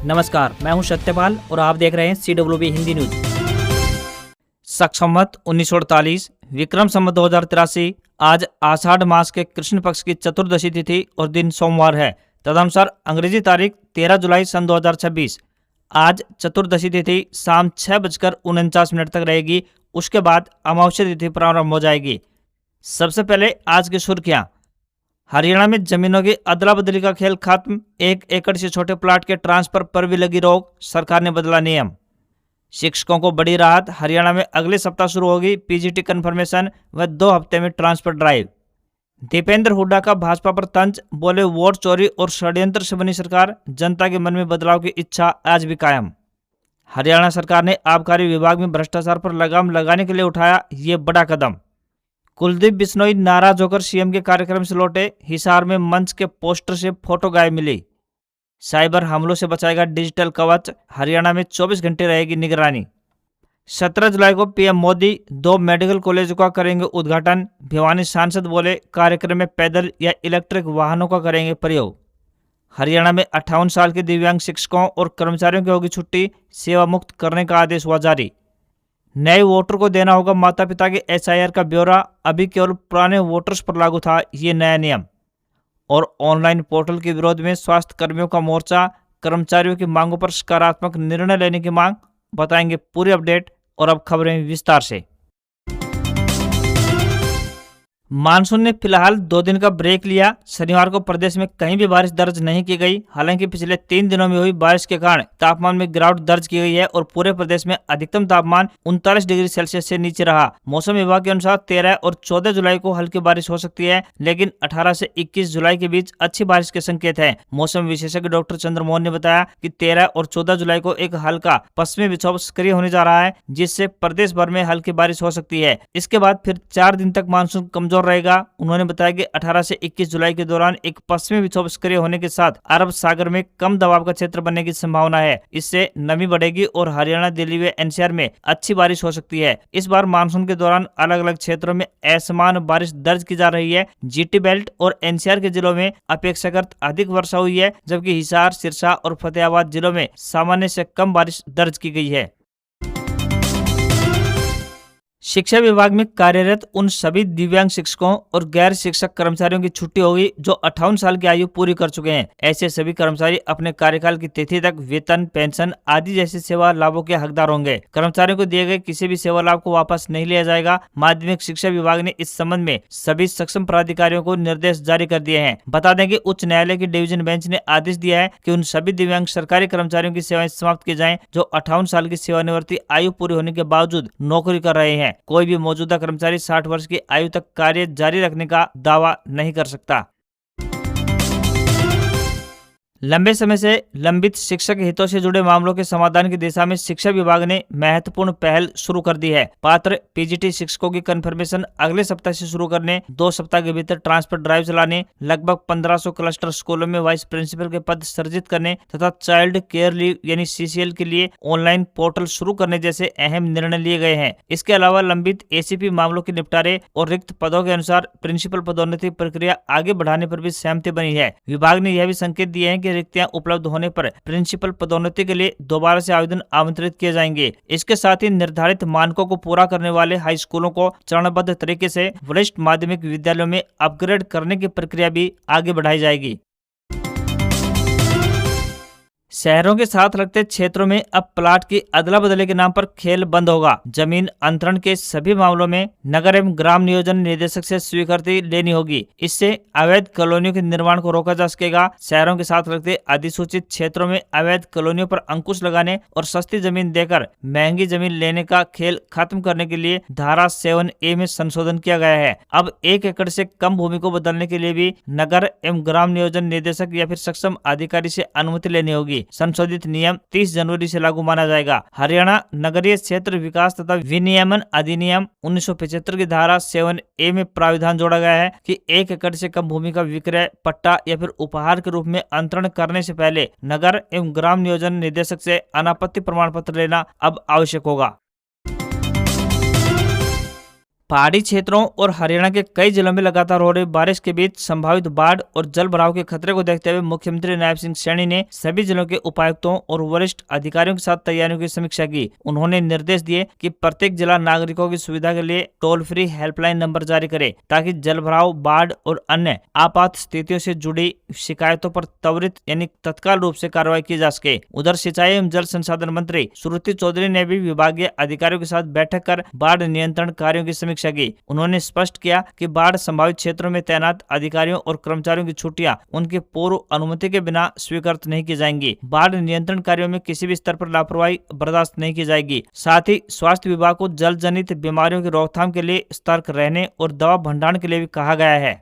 नमस्कार, मैं हूं सत्यपाल और आप देख रहे हैं CWB हिंदी न्यूज। शक संवत 1948 विक्रम संवत 2083 आज आषाढ़ मास के कृष्ण पक्ष की चतुर्दशी तिथि और दिन सोमवार है। तदनुसार अंग्रेजी तारीख 13 जुलाई सन 2026। आज चतुर्दशी तिथि शाम 6:49 तक रहेगी। उसके बाद अमावस्या तिथि प्रारंभ हो जाएगी। सबसे पहले आज की सुर्खियां। हरियाणा में जमीनों की अदला बदली का खेल खत्म। 1 एकड़ से छोटे प्लाट के ट्रांसफर पर भी लगी रोक, सरकार ने बदला नियम। शिक्षकों को बड़ी राहत, हरियाणा में अगले सप्ताह शुरू होगी पीजीटी कन्फर्मेशन व 2 हफ्ते में ट्रांसफर ड्राइव। दीपेंद्र हुड्डा का भाजपा पर तंज, बोले वोट चोरी और षड्यंत्र से बनी सरकार, जनता के मन में बदलाव की इच्छा आज भी कायम। हरियाणा सरकार ने आबकारी विभाग में भ्रष्टाचार पर लगाम लगाने के लिए उठाया ये बड़ा कदम। कुलदीप बिश्नोई नाराज होकर सीएम के कार्यक्रम से लौटे। हिसार में मंच के पोस्टर से फोटो गायब मिली। साइबर हमलों से बचाएगा डिजिटल कवच, हरियाणा में 24 घंटे रहेगी निगरानी। 17 जुलाई को पीएम मोदी 2 मेडिकल कॉलेजों का करेंगे उद्घाटन। भिवानी सांसद बोले कार्यक्रम में पैदल या इलेक्ट्रिक वाहनों का करेंगे प्रयोग। हरियाणा में 58 साल के दिव्यांग शिक्षकों और कर्मचारियों की होगी छुट्टी, सेवा मुक्त करने का आदेश हुआ जारी। नए वोटर को देना होगा माता पिता के एसआईआर का ब्यौरा, अभी केवल पुराने वोटर्स पर लागू था ये नया नियम। और ऑनलाइन पोर्टल के विरोध में स्वास्थ्य कर्मियों का मोर्चा, कर्मचारियों की मांगों पर सकारात्मक निर्णय लेने की मांग, बताएंगे पूरी अपडेट। और अब खबरें विस्तार से। मानसून ने फिलहाल 2 दिन का ब्रेक लिया। शनिवार को प्रदेश में कहीं भी बारिश दर्ज नहीं की गई। हालांकि पिछले 3 दिनों में हुई बारिश के कारण तापमान में गिरावट दर्ज की गई है और पूरे प्रदेश में अधिकतम तापमान 39 डिग्री सेल्सियस से नीचे रहा। मौसम विभाग के अनुसार 13 और 14 जुलाई को हल्की बारिश हो सकती है, लेकिन 18 से 21 जुलाई के बीच अच्छी बारिश के संकेत हैं। मौसम विशेषज्ञ डॉक्टर चंद्रमोहन ने बताया कि 13 और 14 जुलाई को एक हल्का पश्चिमी विक्षोभ सक्रिय होने जा रहा है, जिससे प्रदेश भर में हल्की बारिश हो सकती है। इसके बाद फिर 4 दिन तक मानसून कमजोर रहेगा। उन्होंने बताया कि 18 से 21 जुलाई के दौरान एक पश्चिमी विक्षोभ सक्रिय होने के साथ अरब सागर में कम दबाव का क्षेत्र बनने की संभावना है। इससे नमी बढ़ेगी और हरियाणा, दिल्ली व एनसीआर में अच्छी बारिश हो सकती है। इस बार मानसून के दौरान अलग अलग क्षेत्रों में असमान बारिश दर्ज की जा रही है। जीटी बेल्ट और एनसीआर के जिलों में अपेक्षाकृत अधिक वर्षा हुई है, जबकि हिसार, सिरसा और फतेहाबाद जिलों में सामान्य से कम बारिश दर्ज की गई है। शिक्षा विभाग में कार्यरत उन सभी दिव्यांग शिक्षकों और गैर शिक्षक कर्मचारियों की छुट्टी होगी जो 58 साल की आयु पूरी कर चुके हैं। ऐसे सभी कर्मचारी अपने कार्यकाल की तिथि तक वेतन, पेंशन आदि जैसे सेवा लाभों के हकदार होंगे। कर्मचारियों को दिए गए किसी भी सेवा लाभ को वापस नहीं लिया जाएगा। माध्यमिक शिक्षा विभाग ने इस संबंध में सभी सक्षम प्राधिकारियों को निर्देश जारी कर दिए हैं। बता दें कि उच्च न्यायालय की डिवीजन बेंच ने आदेश दिया है कि उन सभी दिव्यांग सरकारी कर्मचारियों की सेवाएं समाप्त की जाएं जो 58 साल की सेवानिवृत्ति आयु पूरी होने के बावजूद नौकरी कर रहे हैं। कोई भी मौजूदा कर्मचारी 60 वर्ष की आयु तक कार्य जारी रखने का दावा नहीं कर सकता। लंबे समय से लंबित शिक्षक हितों से जुड़े मामलों के समाधान की दिशा में शिक्षा विभाग ने महत्वपूर्ण पहल शुरू कर दी है। पात्र पीजीटी शिक्षकों की कन्फर्मेशन अगले सप्ताह से शुरू करने, 2 सप्ताह के भीतर ट्रांसफर ड्राइव चलाने, लगभग 1500 क्लस्टर स्कूलों में वाइस प्रिंसिपल के पद सृजित करने तथा चाइल्ड केयर लीव यानी CCL के लिए ऑनलाइन पोर्टल शुरू करने जैसे अहम निर्णय लिए गए हैं। इसके अलावा लंबित ACP मामलों के निपटारे और रिक्त पदों के अनुसार प्रिंसिपल पदोन्नति प्रक्रिया आगे बढ़ाने पर भी सहमति बनी है। विभाग ने यह भी संकेत दिए हैं कि रिक्तियां उपलब्ध होने पर प्रिंसिपल पदोन्नति के लिए दोबारा से आवेदन आमंत्रित किए जाएंगे। इसके साथ ही निर्धारित मानकों को पूरा करने वाले हाई स्कूलों को चरणबद्ध तरीके से वरिष्ठ माध्यमिक विद्यालयों में अपग्रेड करने की प्रक्रिया भी आगे बढ़ाई जाएगी। शहरों के साथ लगते क्षेत्रों में अब प्लाट की अदला बदली के नाम पर खेल बंद होगा। जमीन अंतरण के सभी मामलों में नगर एवं ग्राम नियोजन निदेशक से स्वीकृति लेनी होगी। इससे अवैध कॉलोनियों के निर्माण को रोका जा सकेगा। शहरों के साथ लगते अधिसूचित क्षेत्रों में अवैध कॉलोनियों पर अंकुश लगाने और सस्ती जमीन देकर महंगी जमीन लेने का खेल खत्म करने के लिए धारा 7A में संशोधन किया गया है। अब 1 एकड़ से कम भूमि को बदलने के लिए भी नगर एवं ग्राम नियोजन निदेशक या फिर सक्षम अधिकारी से अनुमति लेनी होगी। संशोधित नियम 30 जनवरी से लागू माना जाएगा। हरियाणा नगरीय क्षेत्र विकास तथा विनियमन अधिनियम 1975 की धारा 7A में प्राविधान जोड़ा गया है कि 1 एकड़ से कम भूमि का विक्रय, पट्टा या फिर उपहार के रूप में अंतरण करने से पहले नगर एवं ग्राम नियोजन निदेशक से अनापत्ति प्रमाण पत्र लेना अब आवश्यक होगा। पहाड़ी क्षेत्रों और हरियाणा के कई जिलों में लगातार हो रही बारिश के बीच संभावित बाढ़ और जल भराव के खतरे को देखते हुए मुख्यमंत्री नायब सिंह सैनी ने सभी जिलों के उपायुक्तों और वरिष्ठ अधिकारियों के साथ तैयारियों की समीक्षा की। उन्होंने निर्देश दिए कि प्रत्येक जिला नागरिकों की सुविधा के लिए टोल फ्री हेल्पलाइन नंबर जारी करे, ताकि जल भराव, बाढ़ और अन्य आपात स्थितियों से जुड़ी शिकायतों पर त्वरित यानी तत्काल रूप से कार्रवाई की जा सके। उधर सिंचाई एवं जल संसाधन मंत्री श्रुति चौधरी ने भी विभागीय अधिकारियों के साथ बैठक कर बाढ़ नियंत्रण कार्यों की समीक्षा की। उन्होंने स्पष्ट किया कि बाढ़ संभावित क्षेत्रों में तैनात अधिकारियों और कर्मचारियों की छुट्टियां उनकी पूर्व अनुमति के बिना स्वीकृत नहीं की जाएंगी। बाढ़ नियंत्रण कार्यों में किसी भी स्तर पर लापरवाही बर्दाश्त नहीं की जाएगी। साथ ही स्वास्थ्य विभाग को जल जनित बीमारियों की रोकथाम के लिए सतर्क रहने और दवा भंडारण के लिए भी कहा गया है।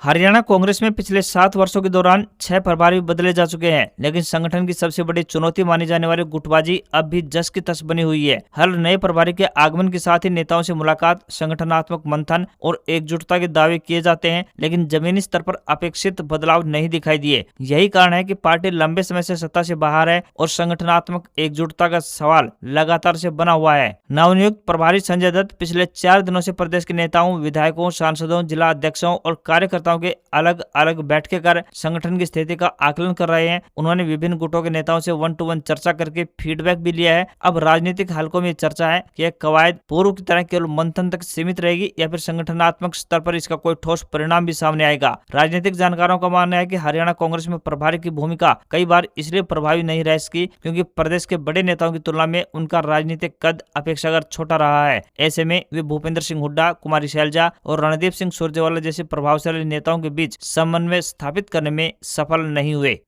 हरियाणा कांग्रेस में पिछले 7 वर्षों के दौरान 6 प्रभारी बदले जा चुके हैं, लेकिन संगठन की सबसे बड़ी चुनौती मानी जाने वाली गुटबाजी अब भी जस की तस बनी हुई है। हर नए प्रभारी के आगमन के साथ ही नेताओं से मुलाकात, संगठनात्मक मंथन और एकजुटता के दावे किए जाते हैं, लेकिन जमीनी स्तर पर अपेक्षित बदलाव नहीं दिखाई दिए। यही कारण है कि पार्टी लंबे समय से सत्ता से बाहर है और संगठनात्मक एकजुटता का सवाल लगातार से बना हुआ है। नवनियुक्त प्रभारी संजय दत्त पिछले 4 दिनों से प्रदेश के नेताओं, विधायकों, सांसदों, जिला अध्यक्षों और कार्यकर्ताओं के अलग अलग बैठकें कर संगठन की स्थिति का आकलन कर रहे हैं। उन्होंने विभिन्न गुटों के नेताओं से 1-to-1 चर्चा करके फीडबैक भी लिया है। अब राजनीतिक हलकों में चर्चा है कि यह कवायद पूर्व की तरह केवल मंथन तक सीमित रहेगी या फिर संगठनात्मक स्तर पर इसका कोई ठोस परिणाम भी सामने आएगा। राजनीतिक जानकारों का मानना है कि हरियाणा कांग्रेस में प्रभारी की भूमिका कई बार इसलिए प्रभावी नहीं रह सकी क्योंकि प्रदेश के बड़े नेताओं की तुलना में उनका राजनीतिक कद अपेक्षाकृत छोटा रहा है। ऐसे में वे भूपेंद्र सिंह हुड्डा, कुमारी शैलजा और रणदीप सिंह सुरजेवाला जैसे प्रभावशाली नेताओं के बीच समन्वय स्थापित करने में सफल नहीं हुए।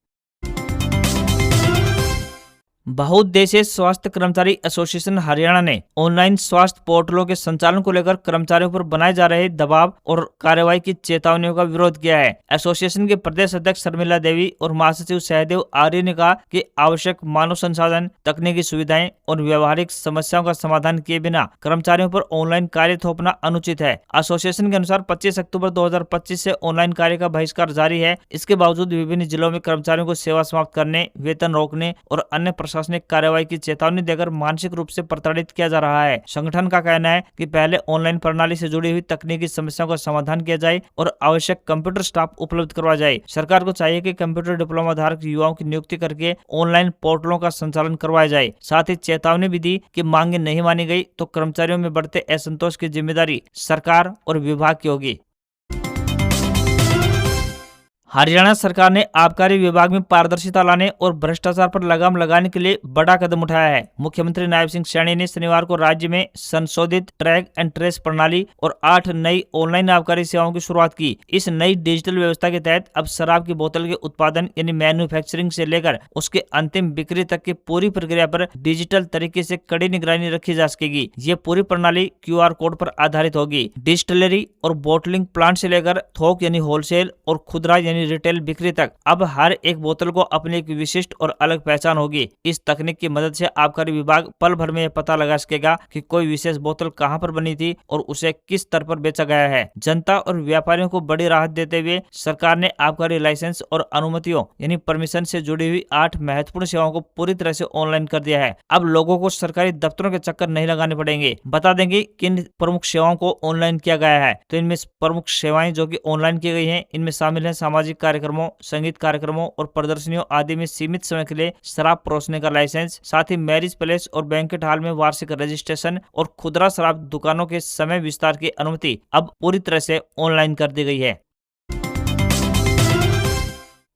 बहुउद्देशीय स्वास्थ्य कर्मचारी एसोसिएशन हरियाणा ने ऑनलाइन स्वास्थ्य पोर्टलों के संचालन को लेकर कर्मचारियों पर बनाए जा रहे दबाव और कार्रवाई की चेतावनियों का विरोध किया है। एसोसिएशन के प्रदेश अध्यक्ष शर्मिला देवी और महासचिव सहदेव आर्य ने कहा कि आवश्यक मानव संसाधन, तकनीकी सुविधाएं और व्यवहारिक समस्याओं का समाधान किए बिना कर्मचारियों पर ऑनलाइन कार्य थोपना अनुचित है। एसोसिएशन के अनुसार 25 अक्टूबर 2025 से ऑनलाइन कार्य का बहिष्कार जारी है। इसके बावजूद विभिन्न जिलों में कर्मचारियों को सेवा समाप्त करने, वेतन रोकने और अन्य प्रशासनिक कार्रवाई की चेतावनी देकर मानसिक रूप से प्रताड़ित किया जा रहा है। संगठन का कहना है कि पहले ऑनलाइन प्रणाली से जुड़ी हुई तकनीकी समस्याओं का समाधान किया जाए और आवश्यक कंप्यूटर स्टाफ उपलब्ध करवाया जाए। सरकार को चाहिए कि कंप्यूटर डिप्लोमा धारक युवाओं की नियुक्ति करके ऑनलाइन पोर्टलों का संचालन करवाया जाए। साथ ही चेतावनी भी दी कि मांगे नहीं मानी गई तो कर्मचारियों में बढ़ते असंतोष की जिम्मेदारी सरकार और विभाग की होगी। हरियाणा सरकार ने आबकारी विभाग में पारदर्शिता लाने और भ्रष्टाचार पर लगाम लगाने के लिए बड़ा कदम उठाया है। मुख्यमंत्री नायब सिंह सैनी ने शनिवार को राज्य में संशोधित ट्रैक एंड ट्रेस प्रणाली और 8 नई ऑनलाइन आबकारी सेवाओं की शुरुआत की। इस नई डिजिटल व्यवस्था के तहत अब शराब की बोतल के उत्पादन यानी मैन्युफैक्चरिंग से लेकर उसके अंतिम बिक्री तक की पूरी प्रक्रिया पर डिजिटल तरीके से कड़ी निगरानी रखी जा सकेगी। ये पूरी प्रणाली QR कोड पर आधारित होगी। डिस्टिलरी और बोटलिंग प्लांट से लेकर थोक यानी होलसेल और खुदरा यानी रिटेल बिक्री तक अब हर एक बोतल को अपनी एक विशिष्ट और अलग पहचान होगी। इस तकनीक की मदद से आबकारी विभाग पल भर में यह पता लगा सकेगा कि कोई विशेष बोतल कहां पर बनी थी और उसे किस स्तर पर बेचा गया है। जनता और व्यापारियों को बड़ी राहत देते हुए सरकार ने आबकारी लाइसेंस और अनुमतियों यानी परमिशन से जुड़ी हुई 8 महत्वपूर्ण सेवाओं को पूरी तरह से ऑनलाइन कर दिया है। अब लोगों को सरकारी दफ्तरों के चक्कर नहीं लगाने पड़ेंगे। बता देंगे किन प्रमुख सेवाओं को ऑनलाइन किया गया है। तो इनमें प्रमुख सेवाएं जो कि ऑनलाइन की गई हैं, इनमें शामिल है सामाजिक कार्यक्रमों, संगीत कार्यक्रमों और प्रदर्शनियों आदि में सीमित समय के लिए शराब परोसने का लाइसेंस, साथ ही मैरिज पैलेस और बैंकेट हॉल में वार्षिक रजिस्ट्रेशन और खुदरा शराब दुकानों के समय विस्तार की अनुमति अब पूरी तरह से ऑनलाइन कर दी गई है।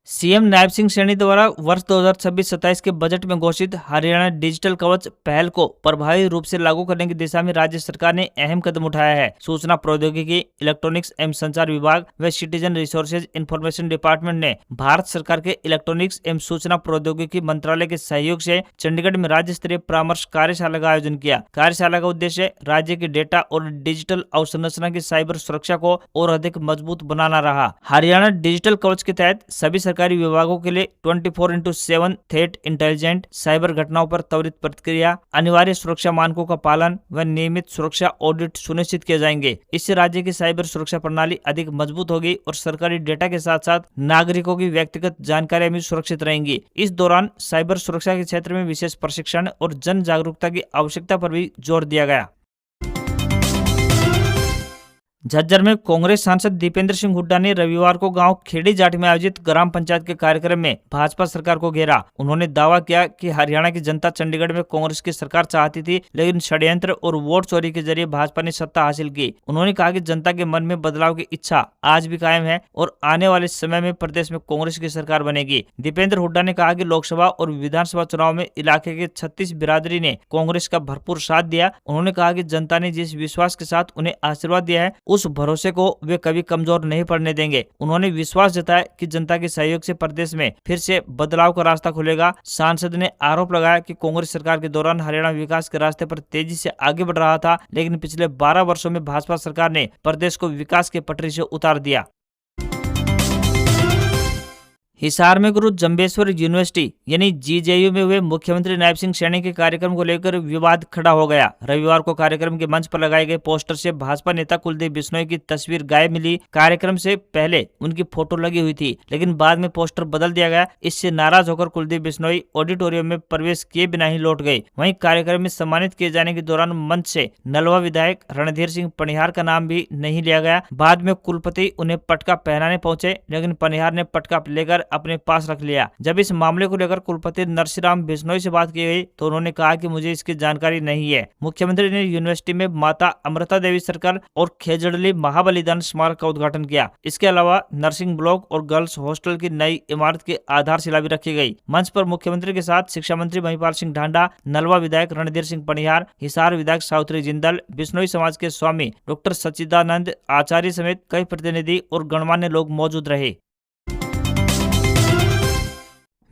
सीएम नायब सिंह सैनी द्वारा वर्ष 2026-27 के बजट में घोषित हरियाणा डिजिटल कवच पहल को प्रभावी रूप से लागू करने की दिशा में राज्य सरकार ने अहम कदम उठाया है। सूचना प्रौद्योगिकी, इलेक्ट्रॉनिक्स एवं संचार विभाग व सिटीजन रिसोर्सेज इंफॉर्मेशन डिपार्टमेंट ने भारत सरकार के इलेक्ट्रॉनिक्स एवं सूचना प्रौद्योगिकी मंत्रालय के सहयोग से चंडीगढ़ में राज्य स्तरीय परामर्श कार्यशाला का आयोजन किया। कार्यशाला का उद्देश्य राज्य की डेटा और डिजिटल अवसंरचना की साइबर सुरक्षा को और अधिक मजबूत बनाना रहा। हरियाणा डिजिटल कवच के तहत सभी सरकारी सरकारी विभागों के लिए 24/7 थ्रेट इंटेलिजेंट, साइबर घटनाओं पर त्वरित प्रतिक्रिया, अनिवार्य सुरक्षा मानकों का पालन व नियमित सुरक्षा ऑडिट सुनिश्चित किए जाएंगे। इससे राज्य की साइबर सुरक्षा प्रणाली अधिक मजबूत होगी और सरकारी डेटा के साथ साथ नागरिकों की व्यक्तिगत जानकारियां भी सुरक्षित रहेंगी। इस दौरान साइबर सुरक्षा के क्षेत्र में विशेष प्रशिक्षण और जन जागरूकता की आवश्यकता पर भी जोर दिया गया। झज्जर में कांग्रेस सांसद दीपेंद्र सिंह हुड्डा ने रविवार को गांव खेड़ी जाट में आयोजित ग्राम पंचायत के कार्यक्रम में भाजपा सरकार को घेरा। उन्होंने दावा किया कि हरियाणा की जनता चंडीगढ़ में कांग्रेस की सरकार चाहती थी, लेकिन षड्यंत्र और वोट चोरी के जरिए भाजपा ने सत्ता हासिल की। उन्होंने कहा कि जनता के मन में बदलाव की इच्छा आज भी कायम है और आने वाले समय में प्रदेश में कांग्रेस की सरकार बनेगी। दीपेंद्र हुड्डा ने कहा कि लोकसभा और विधानसभा चुनाव में इलाके के 36 बिरादरी ने कांग्रेस का भरपूर साथ दिया। उन्होंने कहा कि जनता ने जिस विश्वास के साथ उन्हें आशीर्वाद दिया है, उस भरोसे को वे कभी कमजोर नहीं पड़ने देंगे। उन्होंने विश्वास जताया कि जनता के सहयोग से प्रदेश में फिर से बदलाव का रास्ता खुलेगा। सांसद ने आरोप लगाया कि कांग्रेस सरकार के दौरान हरियाणा विकास के रास्ते पर तेजी से आगे बढ़ रहा था, लेकिन पिछले 12 वर्षों में भाजपा सरकार ने प्रदेश को विकास के पटरी से उतार दिया। हिसार में गुरु जम्बेश्वर यूनिवर्सिटी यानी जीजेयू में हुए मुख्यमंत्री नायब सिंह सैनी के कार्यक्रम को लेकर विवाद खड़ा हो गया। रविवार को कार्यक्रम के मंच पर लगाए गए पोस्टर से भाजपा नेता कुलदीप बिश्नोई की तस्वीर गायब मिली। कार्यक्रम से पहले उनकी फोटो लगी हुई थी, लेकिन बाद में पोस्टर बदल दिया गया। इससे नाराज होकर कुलदीप बिश्नोई ऑडिटोरियम में प्रवेश किए बिना ही लौट गए। वहीं कार्यक्रम में सम्मानित किए जाने के दौरान मंच से नलवा विधायक रणधीर सिंह पनिहार का नाम भी नहीं लिया गया। बाद में कुलपति उन्हें पटका पहनाने पहुंचे, लेकिन पनिहार ने पटका लेकर अपने पास रख लिया। जब इस मामले को लेकर कुलपति नरसिंह बिश्नोई से बात की गई तो उन्होंने कहा कि मुझे इसकी जानकारी नहीं है। मुख्यमंत्री ने यूनिवर्सिटी में माता अमृता देवी सर्कल और खेजड़ली महाबलिदान स्मारक का उद्घाटन किया। इसके अलावा नर्सिंग ब्लॉक और गर्ल्स हॉस्टल की नई इमारत की आधारशिला भी रखी गई। मंच पर मुख्यमंत्री के साथ शिक्षा मंत्री महिपाल सिंह ढांडा, नलवा विधायक रणधीर सिंह पनिहार, हिसार विधायक सावित्री जिंदल, बिश्नोई समाज के स्वामी डॉक्टर सच्चिदानंद आचार्य समेत कई प्रतिनिधि और गणमान्य लोग मौजूद रहे।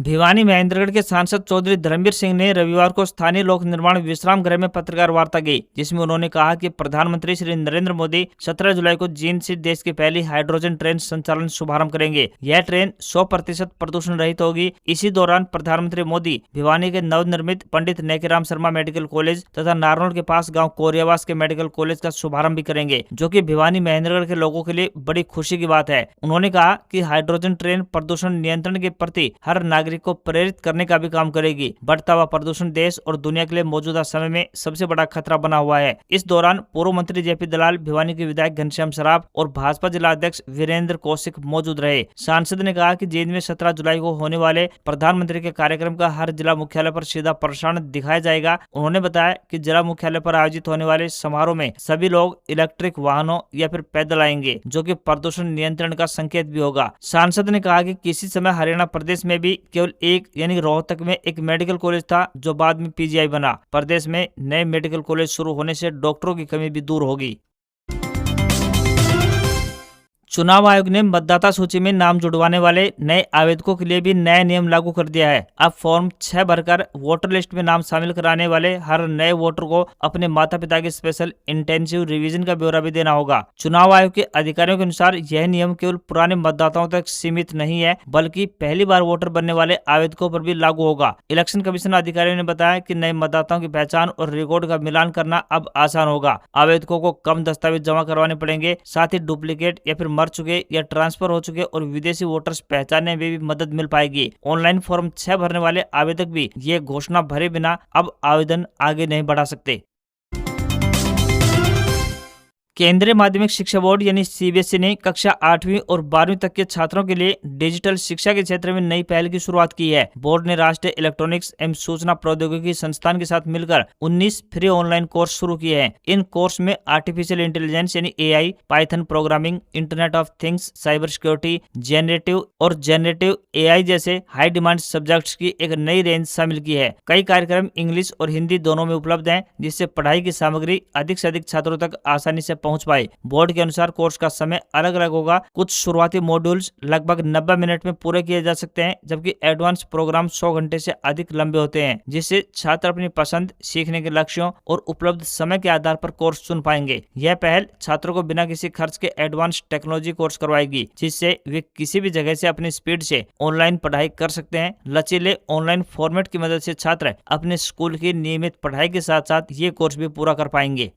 भिवानी महेंद्रगढ़ के सांसद चौधरी धर्मवीर सिंह ने रविवार को स्थानीय लोक निर्माण विश्राम गृह में पत्रकार वार्ता की, जिसमें उन्होंने कहा कि प्रधानमंत्री श्री नरेंद्र मोदी 17 जुलाई को जींद से देश की पहली हाइड्रोजन ट्रेन संचालन शुभारंभ करेंगे। यह ट्रेन 100% प्रदूषण रहित होगी। इसी दौरान प्रधानमंत्री मोदी भिवानी के नवनिर्मित पंडित नेकीराम शर्मा मेडिकल कॉलेज तथा नारनौल के पास गाँव कोरियावास के मेडिकल कॉलेज का शुभारंभ भी करेंगे, जो की भिवानी महेंद्रगढ़ के लोगों के लिए बड़ी खुशी की बात है। उन्होंने कहा कि हाइड्रोजन ट्रेन प्रदूषण नियंत्रण के प्रति हर नागरिक को प्रेरित करने का भी काम करेगी। बढ़ता हुआ प्रदूषण देश और दुनिया के लिए मौजूदा समय में सबसे बड़ा खतरा बना हुआ है। इस दौरान पूर्व मंत्री जेपी दलाल, भिवानी के विधायक घनश्याम सराफ और भाजपा जिला अध्यक्ष वीरेंद्र कौशिक मौजूद रहे। सांसद ने कहा कि जींद में 17 जुलाई को होने वाले प्रधानमंत्री के कार्यक्रम का हर जिला मुख्यालय पर सीधा प्रसारण दिखाया जाएगा। उन्होंने बताया कि जिला मुख्यालय पर आयोजित होने वाले समारोह में सभी लोग इलेक्ट्रिक वाहनों या फिर पैदल आएंगे, जो कि प्रदूषण नियंत्रण का संकेत भी होगा। सांसद ने कहा कि किसी समय हरियाणा प्रदेश में भी केवल एक यानी रोहतक में एक मेडिकल कॉलेज था, जो बाद में पीजीआई बना। प्रदेश में नए मेडिकल कॉलेज शुरू होने से डॉक्टरों की कमी भी दूर होगी। चुनाव आयोग ने मतदाता सूची में नाम जुड़वाने वाले नए आवेदकों के लिए भी नया नियम लागू कर दिया है। अब फॉर्म 6 भरकर वोटर लिस्ट में नाम शामिल कराने वाले हर नए वोटर को अपने माता पिता के स्पेशल इंटेंसिव रिवीजन का ब्यौरा भी देना होगा। चुनाव आयोग के अधिकारियों के अनुसार यह नियम केवल पुराने मतदाताओं तक सीमित नहीं है, बल्कि पहली बार वोटर बनने वाले आवेदकों पर भी लागू होगा। इलेक्शन कमीशन अधिकारियों ने बताया कि नए मतदाताओं की पहचान और रिकॉर्ड का मिलान करना अब आसान होगा। आवेदकों को कम दस्तावेज जमा करवाने पड़ेंगे। साथ ही डुप्लीकेट या फिर मर चुके या ट्रांसफर हो चुके और विदेशी वोटर्स पहचानने में भी मदद मिल पाएगी। ऑनलाइन फॉर्म 6 भरने वाले आवेदक भी ये घोषणा भरे बिना अब आवेदन आगे नहीं बढ़ा सकते। केंद्रीय माध्यमिक शिक्षा बोर्ड यानी सीबीएसई ने कक्षा 8वीं और 12वीं तक के छात्रों के लिए डिजिटल शिक्षा के क्षेत्र में नई पहल की शुरुआत की है। बोर्ड ने राष्ट्रीय इलेक्ट्रॉनिक्स एवं सूचना प्रौद्योगिकी संस्थान के साथ मिलकर 19 फ्री ऑनलाइन कोर्स शुरू किए हैं। इन कोर्स में आर्टिफिशियल इंटेलिजेंस यानी AI, Python programming, internet of things, cyber security, generative AI जैसे हाई डिमांड सब्जेक्ट्स की एक नई रेंज शामिल की है। कई कार्यक्रम इंग्लिश और हिंदी दोनों में उपलब्ध हैं, जिससे पढ़ाई की सामग्री अधिक से अधिक छात्रों तक आसानी से पहुंच पाए। बोर्ड के अनुसार कोर्स का समय अलग अलग होगा। कुछ शुरुआती मॉड्यूल्स लगभग 90 मिनट में पूरे किए जा सकते हैं, जबकि एडवांस प्रोग्राम 100 घंटे से अधिक लंबे होते हैं, जिससे छात्र अपनी पसंद, सीखने के लक्ष्यों और उपलब्ध समय के आधार पर कोर्स चुन पाएंगे। यह पहल छात्रों को बिना किसी खर्च के एडवांस टेक्नोलॉजी कोर्स करवाएगी, जिससे वे किसी भी जगह से अपनी स्पीड से ऑनलाइन पढ़ाई कर सकते हैं। लचीले ऑनलाइन फॉर्मेट की मदद से छात्र अपने स्कूल की नियमित पढ़ाई के साथ साथ ये कोर्स भी पूरा कर पाएंगे।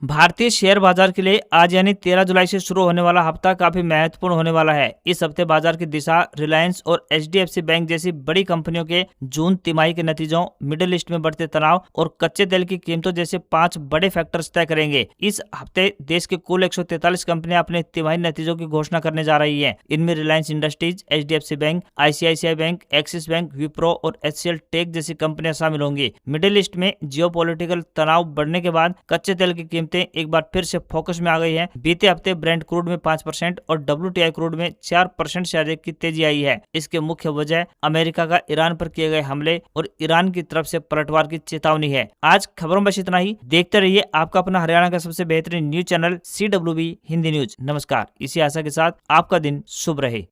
भारतीय शेयर बाजार के लिए आज यानी 13 जुलाई से शुरू होने वाला हफ्ता काफी महत्वपूर्ण होने वाला है। इस हफ्ते बाजार की दिशा रिलायंस और HDFC बैंक जैसी बड़ी कंपनियों के जून तिमाही के नतीजों, मिडिल ईस्ट में बढ़ते तनाव और कच्चे तेल की कीमतों जैसे 5 बड़े फैक्टर्स तय करेंगे। इस हफ्ते देश के कुल 143 कंपनियां अपने तिमाही नतीजों की घोषणा करने जा रही है। इनमें Reliance industries, HDFC bank, ICICI bank, axis bank, Wipro और HCL टेक जैसी कंपनियां शामिल होंगी। मिडिल ईस्ट में जियोपॉलिटिकल तनाव बढ़ने के बाद कच्चे तेल की कीमतें एक बार फिर से फोकस में आ गई है। बीते हफ्ते ब्रेंट क्रूड में 5% और WTI क्रूड में 4% से अधिक की तेजी आई है। इसके मुख्य वजह अमेरिका का ईरान पर किए गए हमले और ईरान की तरफ से पलटवार की चेतावनी है। आज खबरों में बस इतना ही। देखते रहिए आपका अपना हरियाणा का सबसे बेहतरीन news channel CWB Hindi news. नमस्कार। इसी आशा के साथ आपका दिन शुभ रहे।